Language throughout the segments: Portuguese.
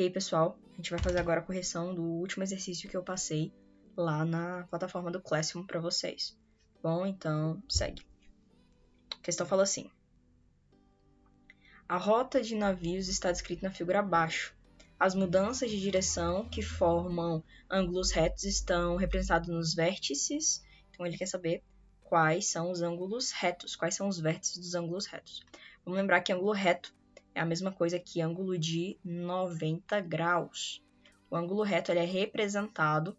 E aí, pessoal, a gente vai fazer agora a correção do último exercício que eu passei lá na plataforma do Classroom para vocês. Bom, então, segue. A questão fala assim. A rota de navios está descrita na figura abaixo. As mudanças de direção que formam ângulos retos estão representadas nos vértices. Então, ele quer saber quais são os ângulos retos, quais são os vértices dos ângulos retos. Vamos lembrar que ângulo reto é a mesma coisa que ângulo de 90 graus. O ângulo reto ele é representado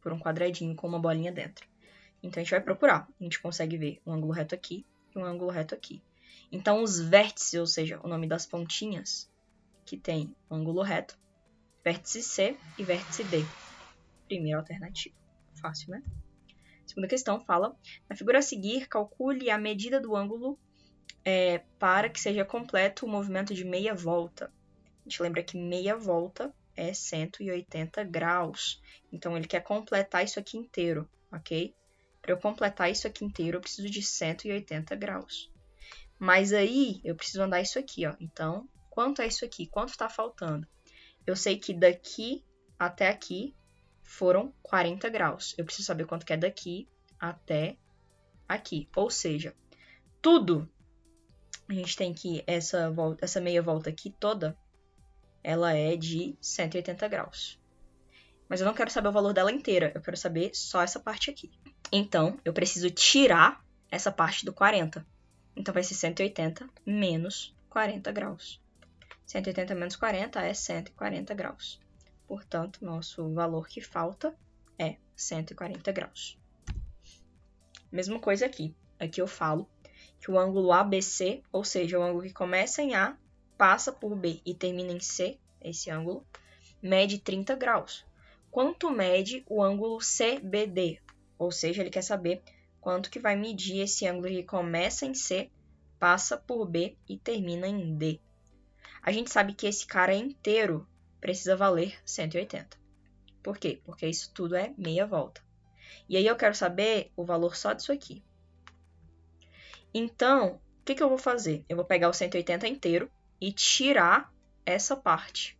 por um quadradinho com uma bolinha dentro. Então, a gente vai procurar. A gente consegue ver um ângulo reto aqui e um ângulo reto aqui. Então, os vértices, ou seja, o nome das pontinhas que tem o ângulo reto, vértice C e vértice D. Primeira alternativa. Fácil, né? Segunda questão fala, na figura a seguir, calcule a medida do ângulo para que seja completo o movimento de meia volta. A gente lembra que meia volta é 180 graus. Então, ele quer completar isso aqui inteiro, ok? Para eu completar isso aqui inteiro, eu preciso de 180 graus. Mas aí, eu preciso andar isso aqui, ó. Então, quanto é isso aqui? Quanto está faltando? Eu sei que daqui até aqui foram 40 graus. Eu preciso saber quanto que é daqui até aqui. Ou seja, tudo, a gente tem que essa meia volta aqui toda, ela é de 180 graus. Mas eu não quero saber o valor dela inteira, eu quero saber só essa parte aqui. Então, eu preciso tirar essa parte do 40. Então, vai ser 180 menos 40 graus. 180 menos 40 é 140 graus. Portanto, nosso valor que falta é 140 graus. Mesma coisa aqui. Aqui eu falo que o ângulo ABC, ou seja, o ângulo que começa em A, passa por B e termina em C, esse ângulo, mede 30 graus. Quanto mede o ângulo CBD? Ou seja, ele quer saber quanto que vai medir esse ângulo que começa em C, passa por B e termina em D. A gente sabe que esse cara inteiro precisa valer 180. Por quê? Porque isso tudo é meia volta. E aí eu quero saber o valor só disso aqui. Então, o que eu vou fazer? Eu vou pegar o 180 inteiro e tirar essa parte.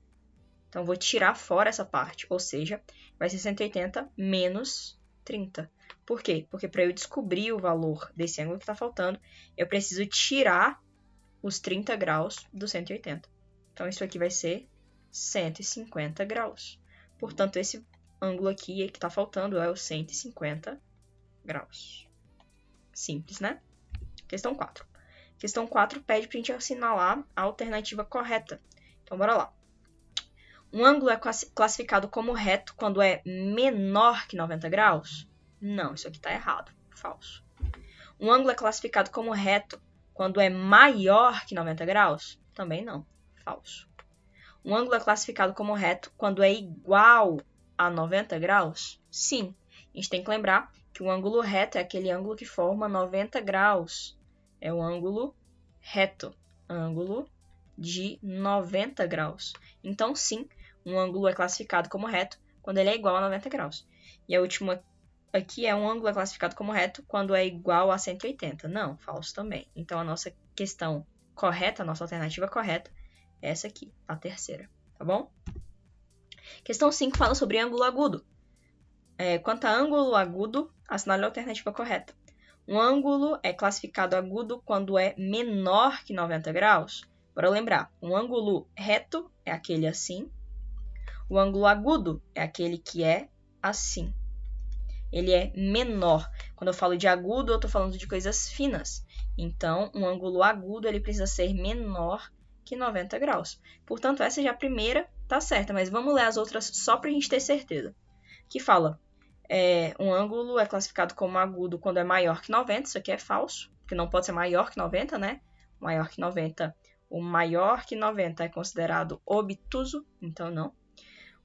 Então, eu vou tirar fora essa parte, ou seja, vai ser 180 menos 30. Por quê? Porque para eu descobrir o valor desse ângulo que está faltando, eu preciso tirar os 30 graus do 180. Então, isso aqui vai ser 150 graus. Portanto, esse ângulo aqui que está faltando é o 150 graus. Simples, né? Questão 4. Questão 4 pede para a gente assinalar a alternativa correta. Então, bora lá. Um ângulo é classificado como reto quando é menor que 90 graus? Não, isso aqui está errado. Falso. Um ângulo é classificado como reto quando é maior que 90 graus? Também não. Falso. Um ângulo é classificado como reto quando é igual a 90 graus? Sim. A gente tem que lembrar que o ângulo reto é aquele ângulo que forma 90 graus. É o ângulo reto. Ângulo de 90 graus. Então, sim, um ângulo é classificado como reto quando ele é igual a 90 graus. E a última aqui é um ângulo é classificado como reto quando é igual a 180. Não, falso também. Então, a nossa questão correta, a nossa alternativa correta, é essa aqui, a terceira. Tá bom? Questão 5 fala sobre ângulo agudo. Quanto a ângulo agudo, assinale a alternativa correta. Um ângulo é classificado agudo quando é menor que 90 graus. Bora lembrar, um ângulo reto é aquele assim. O ângulo agudo é aquele que é assim. Ele é menor. Quando eu falo de agudo, eu estou falando de coisas finas. Então, um ângulo agudo ele precisa ser menor que 90 graus. Portanto, essa já é a primeira, tá certa. Mas vamos ler as outras só para a gente ter certeza. Que fala, um ângulo é classificado como agudo quando é maior que 90. Isso aqui é falso, porque não pode ser maior que 90, né? Maior que 90. O maior que 90 é considerado obtuso, então não.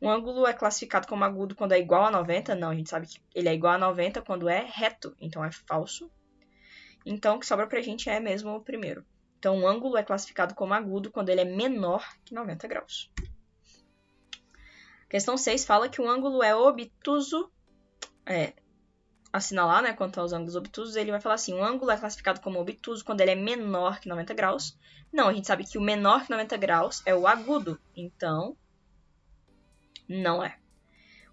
Um ângulo é classificado como agudo quando é igual a 90. Não, a gente sabe que ele é igual a 90 quando é reto, então é falso. Então, o que sobra pra gente é mesmo o primeiro. Então, um ângulo é classificado como agudo quando ele é menor que 90 graus. Questão 6 fala que um ângulo é obtuso. Assinalar, né, quanto aos ângulos obtusos, ele vai falar assim, um ângulo é classificado como obtuso quando ele é menor que 90 graus. Não, a gente sabe que o menor que 90 graus é o agudo. Então, Não é.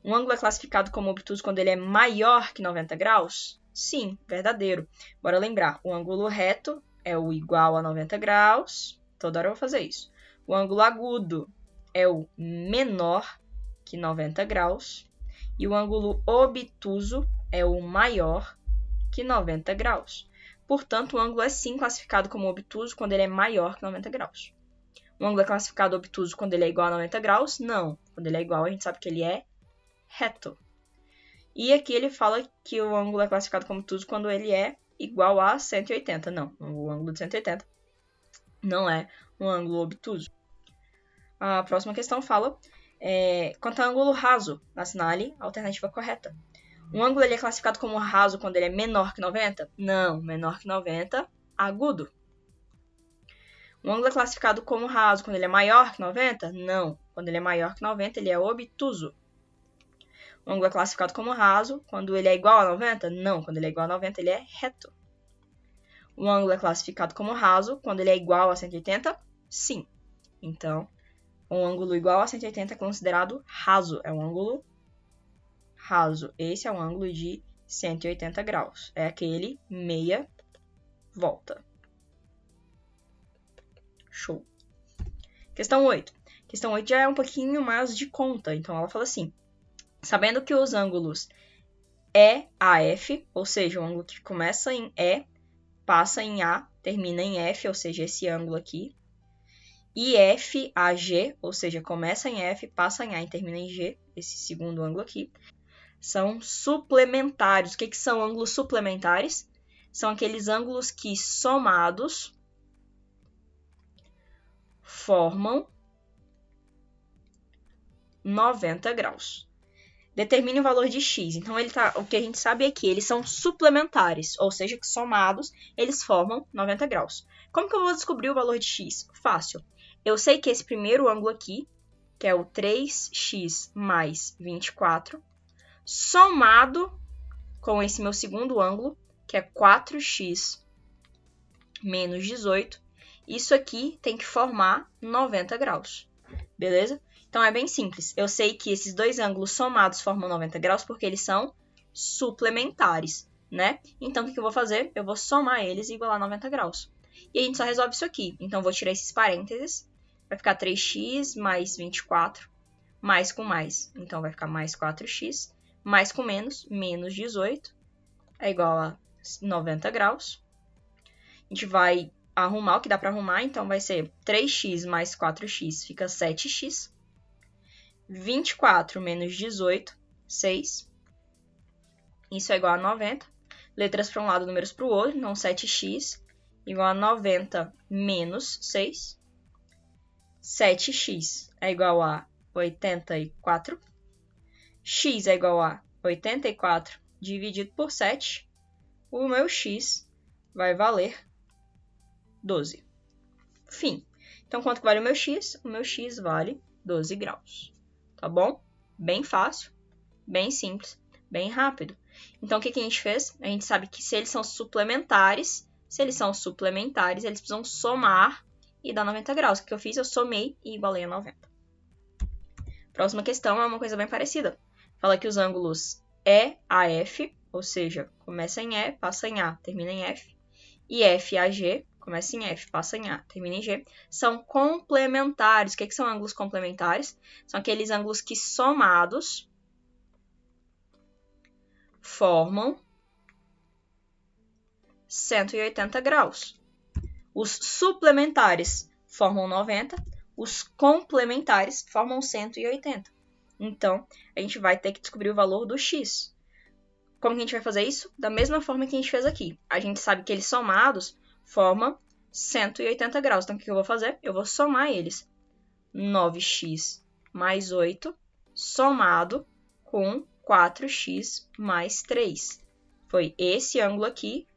Um ângulo é classificado como obtuso quando ele é maior que 90 graus? Sim, verdadeiro. Bora lembrar, o ângulo reto é o igual a 90 graus. Toda hora eu vou fazer isso. O ângulo agudo é o menor que 90 graus. E o ângulo obtuso é o maior que 90 graus. Portanto, o ângulo é sim classificado como obtuso quando ele é maior que 90 graus. O ângulo é classificado obtuso quando ele é igual a 90 graus? Não. Quando ele é igual, a gente sabe que ele é reto. E aqui ele fala que o ângulo é classificado como obtuso quando ele é igual a 180. Não, o ângulo de 180 não é um ângulo obtuso. A próxima questão fala quanto ao ângulo raso, assinale a alternativa correta. Um ângulo ele é classificado como raso quando ele é menor que 90? Não, menor que 90, agudo. Um ângulo é classificado como raso quando ele é maior que 90? Não, quando ele é maior que 90, ele é obtuso. Um ângulo é classificado como raso quando ele é igual a 90? Não, quando ele é igual a 90, ele é reto. Um ângulo é classificado como raso quando ele é igual a 180? Sim. Então, um ângulo igual a 180 é considerado raso, é um ângulo raso. Esse é um ângulo de 180 graus. É aquele meia volta. Show. Questão 8. Questão 8 já é um pouquinho mais de conta. Então, ela fala assim. Sabendo que os ângulos EAF, ou seja, o ângulo que começa em E, passa em A, termina em F, ou seja, esse ângulo aqui. E FAG, ou seja, começa em F, passa em A e termina em G, esse segundo ângulo aqui, são suplementares. O que são ângulos suplementares? São aqueles ângulos que, somados, formam 90 graus. Determine o valor de x. Então, o que a gente sabe é que eles são suplementares, ou seja, que somados, eles formam 90 graus. Como que eu vou descobrir o valor de x? Fácil. Eu sei que esse primeiro ângulo aqui, que é o 3x mais 24, somado com esse meu segundo ângulo, que é 4x menos 18, isso aqui tem que formar 90 graus. Beleza? Então, é bem simples. Eu sei que esses dois ângulos somados formam 90 graus porque eles são suplementares, né? Então, o que eu vou fazer? Eu vou somar eles e igualar 90 graus. E a gente só resolve isso aqui. Então, eu vou tirar esses parênteses. Vai ficar 3x mais 24, mais com mais. Então, vai ficar mais 4x, mais com menos 18, é igual a 90 graus. A gente vai arrumar o que dá para arrumar. Então, vai ser 3x mais 4x, fica 7x. 24 menos 18, 6. Isso é igual a 90. Letras para um lado, números para o outro. Então, 7x igual a 90 menos 6. 7x é igual a 84. X é igual a 84 dividido por 7. O meu x vai valer 12. Fim. Então, quanto que vale o meu x? O meu x vale 12 graus. Tá bom? Bem fácil, bem simples, bem rápido. Então, o que a gente fez? A gente sabe que se eles são suplementares, eles precisam somar e dar 90 graus. O que eu fiz? Eu somei e igualei a 90. Próxima questão é uma coisa bem parecida. Fala que os ângulos EAF, ou seja, começa em E, passa em A, termina em F, e FAG, começa em F, passa em A, termina em G, são complementares. O que são ângulos complementares? São aqueles ângulos que, somados, formam 180 graus. Os suplementares formam 90, os complementares formam 180. Então, a gente vai ter que descobrir o valor do x. Como que a gente vai fazer isso? Da mesma forma que a gente fez aqui. A gente sabe que eles somados formam 180 graus. Então, o que eu vou fazer? Eu vou somar eles. 9x mais 8, somado com 4x mais 3. Foi esse ângulo aqui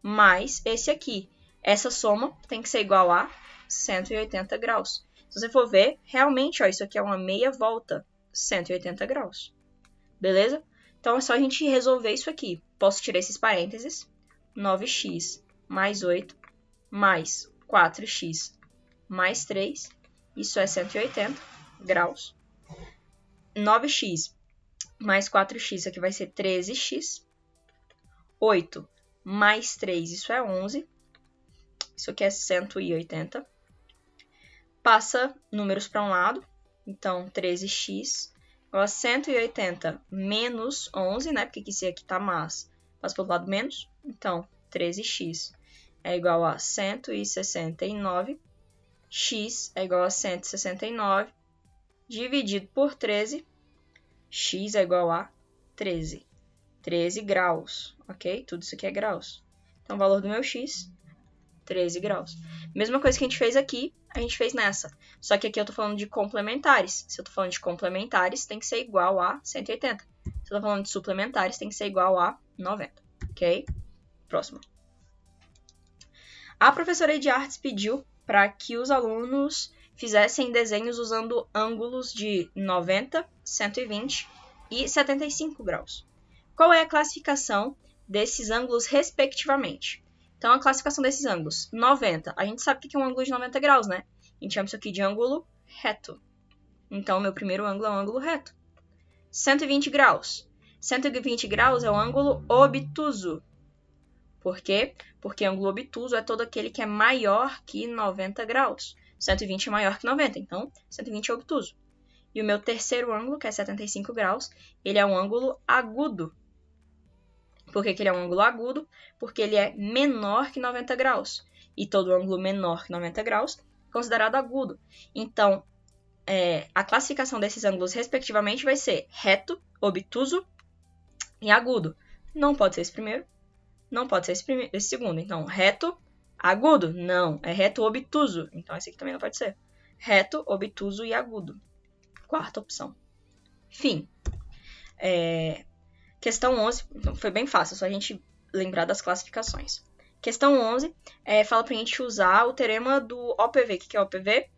mais esse aqui. Essa soma tem que ser igual a 180 graus. Se você for ver, realmente, ó, isso aqui é uma meia volta, 180 graus. Beleza? Então, é só a gente resolver isso aqui. Posso tirar esses parênteses. 9x mais 8 mais 4x mais 3. Isso é 180 graus. 9x mais 4x, isso aqui vai ser 13x. 8 mais 3, isso é 11. Isso aqui é 180. Passa números para um lado. Então, 13x igual a 180 menos 11, né? Porque esse aqui tá mais. Passa para o lado menos. Então, 13x é igual a 169. X é igual a 169 dividido por 13. X é igual a 13. 13 graus, ok? Tudo isso aqui é graus. Então, o valor do meu x, 13 graus. Mesma coisa que a gente fez aqui, a gente fez nessa. Só que aqui eu tô falando de complementares. Se eu tô falando de complementares, tem que ser igual a 180. Se eu tô falando de suplementares, tem que ser igual a 90, ok? Próximo. A professora de artes pediu para que os alunos fizessem desenhos usando ângulos de 90, 120 e 75 graus. Qual é a classificação desses ângulos, respectivamente? Então, a classificação desses ângulos. 90. A gente sabe o que é um ângulo de 90 graus, né? A gente chama isso aqui de ângulo reto. Então, meu primeiro ângulo é um ângulo reto. 120 graus. 120 graus é um ângulo obtuso. Por quê? Porque ângulo obtuso é todo aquele que é maior que 90 graus. 120 é maior que 90, então 120 é obtuso. E o meu terceiro ângulo, que é 75 graus, ele é um ângulo agudo. Por que ele é um ângulo agudo? Porque ele é menor que 90 graus. E todo ângulo menor que 90 graus é considerado agudo. Então, a classificação desses ângulos, respectivamente, vai ser reto, obtuso e agudo. Não pode ser esse primeiro, não pode ser esse segundo. Então, reto, agudo. Não, é reto, obtuso. Então, esse aqui também não pode ser. Reto, obtuso e agudo. Quarta opção. Fim. Questão 11, foi bem fácil, só a gente lembrar das classificações. Questão 11 fala pra gente usar o teorema do OPV. O que é OPV?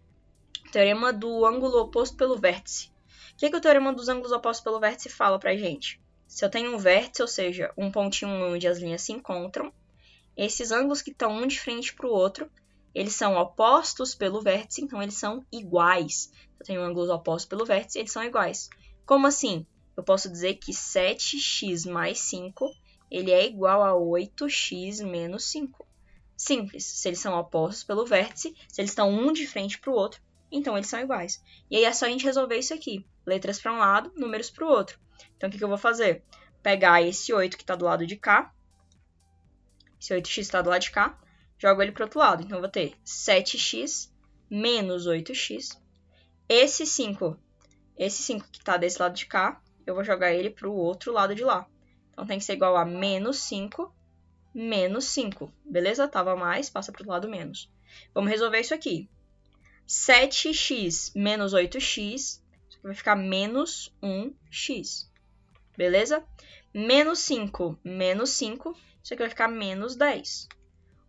O teorema do ângulo oposto pelo vértice. O que o teorema dos ângulos opostos pelo vértice fala pra gente? Se eu tenho um vértice, ou seja, um pontinho onde as linhas se encontram, esses ângulos que estão um de frente para o outro, eles são opostos pelo vértice, então eles são iguais. Se eu tenho ângulos opostos pelo vértice, eles são iguais. Como assim? Eu posso dizer que 7x mais 5, ele é igual a 8x menos 5. Simples. Se eles são opostos pelo vértice, se eles estão um de frente para o outro, então eles são iguais. E aí é só a gente resolver isso aqui. Letras para um lado, números para o outro. Então, o que eu vou fazer? Pegar esse 8 que está do lado de cá. Esse 8x está do lado de cá. Jogo ele para o outro lado. Então, eu vou ter 7x menos 8x. Esse 5 que está desse lado de cá, eu vou jogar ele para o outro lado de lá. Então, tem que ser igual a menos 5, menos 5. Beleza? Tava mais, passa para o lado menos. Vamos resolver isso aqui. 7x menos 8x, isso aqui vai ficar menos 1x. Beleza? Menos 5, menos 5, isso aqui vai ficar menos 10.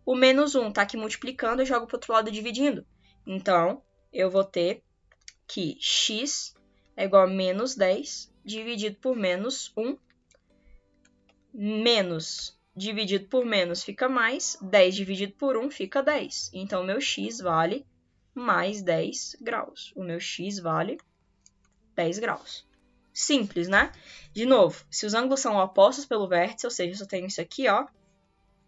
O menos 1 está aqui multiplicando, eu jogo para o outro lado dividindo. Então, eu vou ter que x é igual a menos 10 dividido por menos 1. Menos dividido por menos fica mais. 10 dividido por 1 fica 10. Então, o meu x vale mais 10 graus. O meu x vale 10 graus. Simples, né? De novo, se os ângulos são opostos pelo vértice, ou seja, se eu tenho isso aqui, ó,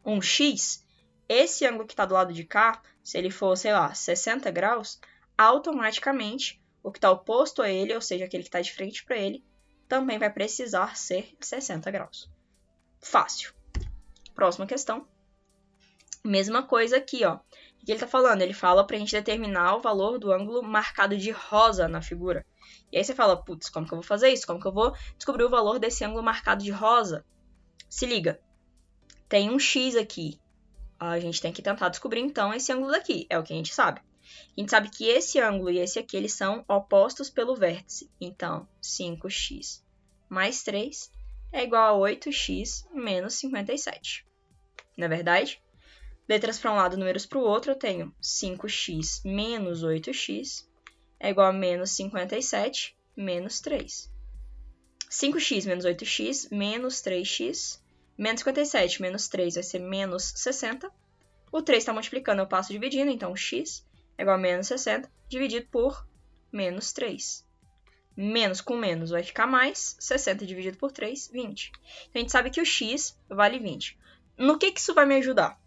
um x, esse ângulo que está do lado de cá, se ele for, sei lá, 60 graus, automaticamente o que está oposto a ele, ou seja, aquele que está de frente para ele, também vai precisar ser 60 graus. Fácil. Próxima questão. Mesma coisa aqui, ó. O que ele está falando? Ele fala para a gente determinar o valor do ângulo marcado de rosa na figura. E aí você fala, putz, como que eu vou fazer isso? Como que eu vou descobrir o valor desse ângulo marcado de rosa? Se liga, tem um x aqui. A gente tem que tentar descobrir, então, esse ângulo daqui. É o que a gente sabe. A gente sabe que esse ângulo e esse aqui, eles são opostos pelo vértice. Então, 5x mais 3 é igual a 8x menos 57. Não é verdade? Letras para um lado, números para o outro, eu tenho 5x menos 8x é igual a menos 57 menos 3. 5x menos 8x menos 3x menos 57 menos 3 vai ser menos 60. O 3 está multiplicando, eu passo dividindo, então x é igual a menos 60 dividido por menos 3. Menos com menos vai ficar mais. 60 dividido por 3, 20. Então, a gente sabe que o x vale 20. No que isso vai me ajudar?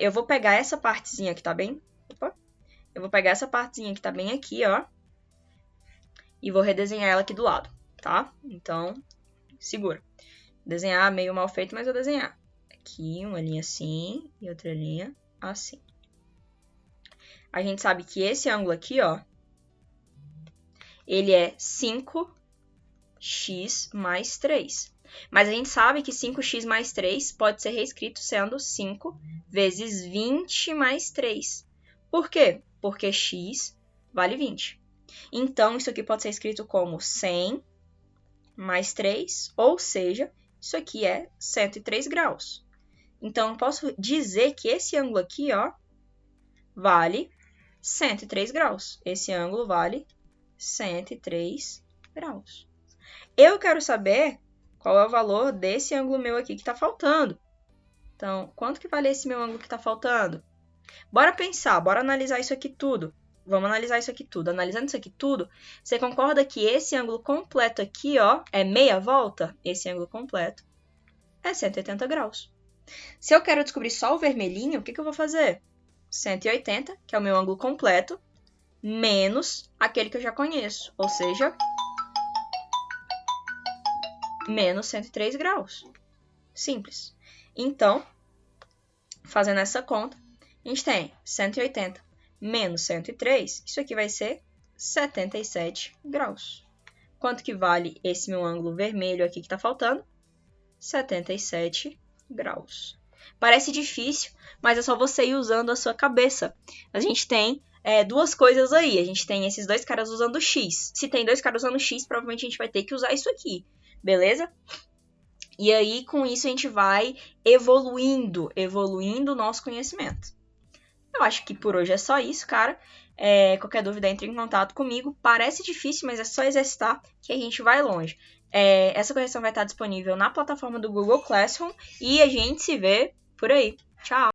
Eu vou pegar essa partezinha que tá bem... Opa! Eu vou pegar essa partezinha que tá bem aqui, ó. E vou redesenhar ela aqui do lado, tá? Então, segura. Desenhar meio mal feito, mas vou desenhar. Aqui, uma linha assim e outra linha assim. A gente sabe que esse ângulo aqui, ó, ele é 5x mais 3. Mas a gente sabe que 5x mais 3 pode ser reescrito sendo 5 vezes 20 mais 3. Por quê? Porque x vale 20. Então, isso aqui pode ser escrito como 100 mais 3, ou seja, isso aqui é 103 graus. Então, eu posso dizer que esse ângulo aqui, ó, vale 103 graus. Esse ângulo vale 103 graus. Eu quero saber qual é o valor desse ângulo meu aqui que está faltando. Então, quanto que vale esse meu ângulo que está faltando? Bora pensar, bora analisar isso aqui tudo. Vamos analisar isso aqui tudo. Analisando isso aqui tudo, você concorda que esse ângulo completo aqui, ó, é meia volta? Esse ângulo completo é 180 graus. Se eu quero descobrir só o vermelhinho, o que eu vou fazer? 180, que é o meu ângulo completo, menos aquele que eu já conheço, ou seja, menos 103 graus. Simples. Então, fazendo essa conta, a gente tem 180 menos 103, isso aqui vai ser 77 graus. Quanto que vale esse meu ângulo vermelho aqui que está faltando? 77 graus. Parece difícil, mas é só você ir usando a sua cabeça. A gente tem duas coisas aí. A gente tem esses dois caras usando x. Se tem dois caras usando x, provavelmente a gente vai ter que usar isso aqui. Beleza? E aí, com isso, a gente vai evoluindo o nosso conhecimento. Eu acho que por hoje é só isso, cara. Qualquer dúvida, entre em contato comigo. Parece difícil, mas é só exercitar que a gente vai longe. Essa correção vai estar disponível na plataforma do Google Classroom e a gente se vê por aí. Tchau!